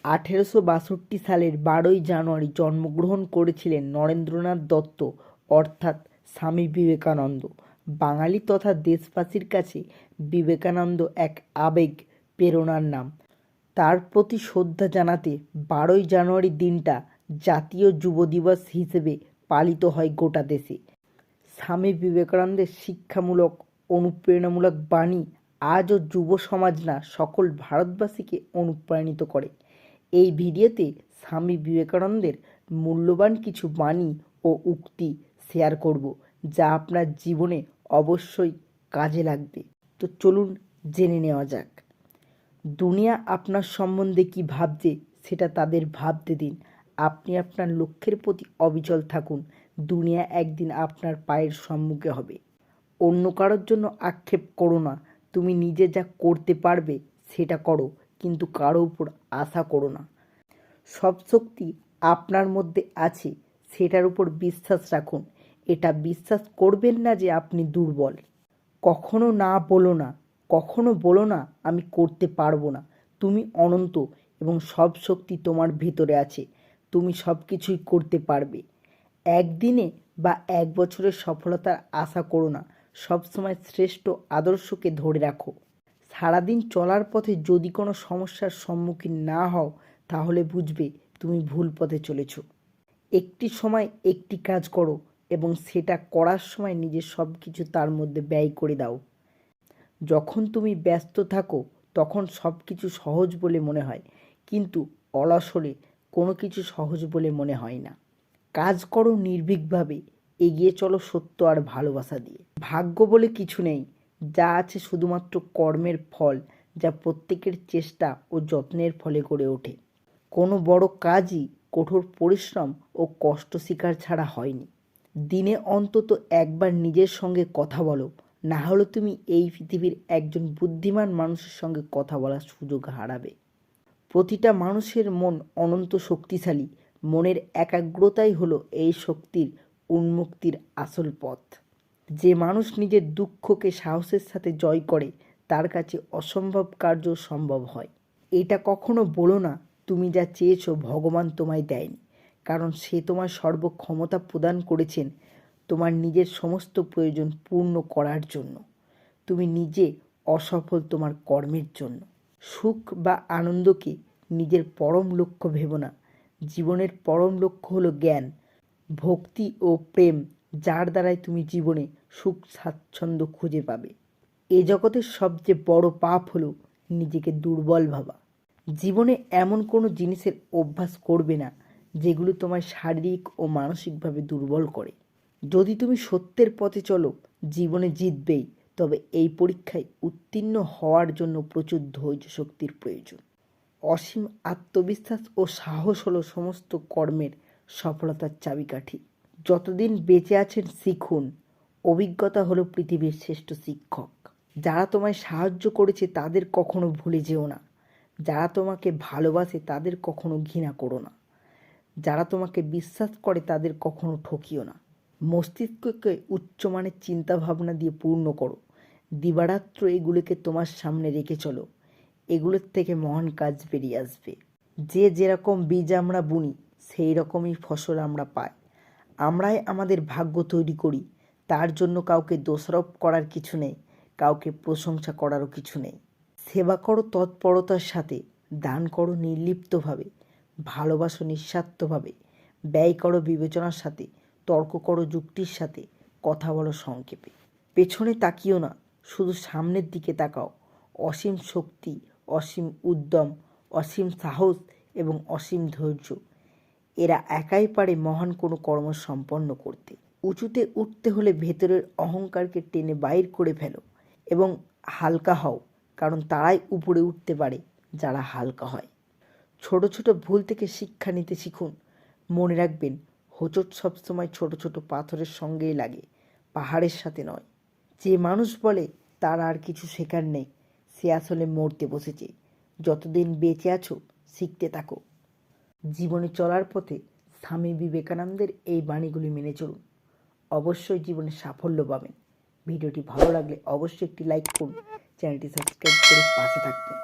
1862 সালের 12ই জানুয়ারি জন্মগ্রহণ করেছিলেন নরেন্দ্রনাথ দত্ত অর্থাৎ স্বামী বিবেকানন্দ। বাঙালি তথা দেশবাসীর কাছে বিবেকানন্দ এক আবেগ, প্রেরণার নাম। তার প্রতি শ্রদ্ধা জানাতে 12ই জানুয়ারি দিনটা জাতীয় যুব দিবস হিসেবে পালিত হয় গোটা দেশে। স্বামী বিবেকানন্দের শিক্ষামূলক, অনুপ্রেরণামূলক বাণী আজও যুব সমাজ না সকল ভারতবাসীকে অনুপ্রাণিত করে। এই ভিডিওতে স্বামী বিবেকানন্দের মূল্যবান কিছু বাণী ও উক্তি শেয়ার করব, যা আপনার জীবনে অবশ্যই কাজে লাগবে। তো চলুন জেনে নেওয়া যাক। দুনিয়া আপনার সম্বন্ধে কি ভাবছে সেটা তাদের ভাবতে দিন। আপনি আপনার লক্ষ্যের প্রতি অবিচল থাকুন। দুনিয়া একদিন আপনার পায়ের সম্মুখে হবে। অন্য কারোর জন্য আক্ষেপ করো না। তুমি নিজে যা করতে পারবে সেটা করো, কিন্তু কারো উপর আশা করো না। সব শক্তি আপনার মধ্যে আছে, সেটার উপর বিশ্বাস রাখুন। এটা বিশ্বাস করবেন না যে আপনি দুর্বল। কখনো না বলো না, কখনো বলো না আমি করতে পারবো না। তুমি অনন্ত এবং সব শক্তি তোমার ভেতরে আছে। তুমি সব কিছুই করতে পারবে। একদিনে বা এক বছরের সফলতার আশা করো না। সবসময় শ্রেষ্ঠ আদর্শকে ধরে রাখো। সারাদিন চলার পথে যদি কোনো সমস্যার সম্মুখীন না হও, তাহলে বুঝবে তুমি ভুল পথে চলেছ। একটি সময় একটি কাজ করো এবং সেটা করার সময় নিজের সব কিছু তার মধ্যে ব্যয় করে দাও। যখন তুমি ব্যস্ত থাকো তখন সব কিছু সহজ বলে মনে হয়, কিন্তু অলস হলে কোনো কিছু সহজ বলে মনে হয় না। কাজ করো নির্ভীকভাবে, এগিয়ে চলো সত্য আর ভালোবাসা দিয়ে। ভাগ্য বলে কিছু নেই, যা আছে শুধুমাত্র কর্মের ফল, যা প্রত্যেকের চেষ্টা ও যত্নের ফলে গড়ে ওঠে। কোনো বড় কাজই কঠোর পরিশ্রম ও কষ্ট স্বীকার ছাড়া হয়নি। দিনে অন্তত একবার নিজের সঙ্গে কথা বলো, না হলে তুমি এই পৃথিবীর একজন বুদ্ধিমান মানুষের সঙ্গে কথা বলার সুযোগ হারাবে। প্রতিটা মানুষের মন অনন্ত শক্তিশালী। মনের একাগ্রতাই হলো এই শক্তির উন্মুক্তির আসল পথ। যে মানুষ নিজের দুঃখকে সাহসের সাথে জয় করে, তার কাছে অসম্ভব কার্য সম্ভব হয়। এটা কখনো বলো না তুমি যা চেয়েছো ভগবান তোমায় দেয়নি, কারণ সে তোমার সর্বক্ষমতা প্রদান করেছেন তোমার নিজের সমস্ত প্রয়োজন পূর্ণ করার জন্য। তুমি নিজে অসফল তোমার কর্মের জন্য। সুখ বা আনন্দকে নিজের পরম লক্ষ্য ভেবো না। জীবনের পরম লক্ষ্য হলো জ্ঞান, ভক্তি ও প্রেম, যার দ্বারাই তুমি জীবনে সুখ স্বাচ্ছন্দ্য খুঁজে পাবে। এ জগতের সবচেয়ে বড় পাপ হলো নিজেকে দুর্বল ভাবা। জীবনে এমন কোনো জিনিসের অভ্যাস করবে না যেগুলো তোমায় শারীরিক ও মানসিকভাবে দুর্বল করে। যদি তুমি সত্যের পথে চলো, জীবনে জিতবেই, তবে এই পরীক্ষায় উত্তীর্ণ হওয়ার জন্য প্রচুর ধৈর্য শক্তির প্রয়োজন। অসীম আত্মবিশ্বাস ও সাহস হলো সমস্ত কর্মের সফলতার চাবিকাঠি। যতদিন বেঁচে আছেন শিখুন। অভিজ্ঞতা হলো পৃথিবীর শ্রেষ্ঠ শিক্ষক। যারা তোমায় সাহায্য করেছে তাদের কখনো ভুলে যেও না। যারা তোমাকে ভালোবাসে তাদের কখনো ঘৃণা করো না। যারা তোমাকে বিশ্বাস করে তাদের কখনো ঠকিও না। মস্তিষ্ককে উচ্চমানের চিন্তাভাবনা দিয়ে পূর্ণ করো। দিবারাত্র এগুলোকে তোমার সামনে রেখে চলো। এগুলোর থেকে মহান কাজ বেরিয়ে আসবে। যে যেরকম বীজ আমরা বুনি, সেই রকমই ফসল আমরা পাই। আমরাই আমাদের ভাগ্য তৈরি করি। তার জন্য কাউকে দোষারোপ করার কিছু নেই, কাউকে প্রশংসা করারও কিছু নেই। সেবা করো তৎপরতার সাথে, দান করো নির্লিপ্তভাবে, ভালোবাসো নিঃস্বার্থভাবে, ব্যয় করো বিবেচনার সাথে, তর্ক করো যুক্তির সাথে, কথা বলো সংক্ষেপে। পেছনে তাকিও না, শুধু সামনের দিকে তাকাও। অসীম শক্তি, অসীম উদ্যম, অসীম সাহস এবং অসীম ধৈর্য, এরা একাই পারে মহান কোনো কর্ম সম্পন্ন করতে। উঁচুতে উঠতে হলে ভেতরের অহংকারকে টেনে বাইর করে ফেলো এবং হালকা হও, কারণ তারাই উপরে উঠতে পারে যারা হালকা হয়। ছোট ছোট ভুল থেকে শিক্ষা নিতে শিখুন। মনে রাখবেন, হোঁচট সবসময় ছোট ছোট পাথরের সঙ্গেই লাগে, পাহাড়ের সাথে নয়। যে মানুষ বলে তার আর কিছু শেখার নেই, সে আসলে মরতে বসেছে। যতদিন বেঁচে আছো শিখতে থাকো। জীবনে চলার পথে স্বামী বিবেকানন্দের এই বাণীগুলি মেনে চলুন। অবশ্যই জীবনে সাফল্য পাবেন। ভিডিওটি ভালো লাগলে অবশ্যই একটি লাইক করুন, চ্যানেলটি সাবস্ক্রাইব করে পাশে থাকবেন।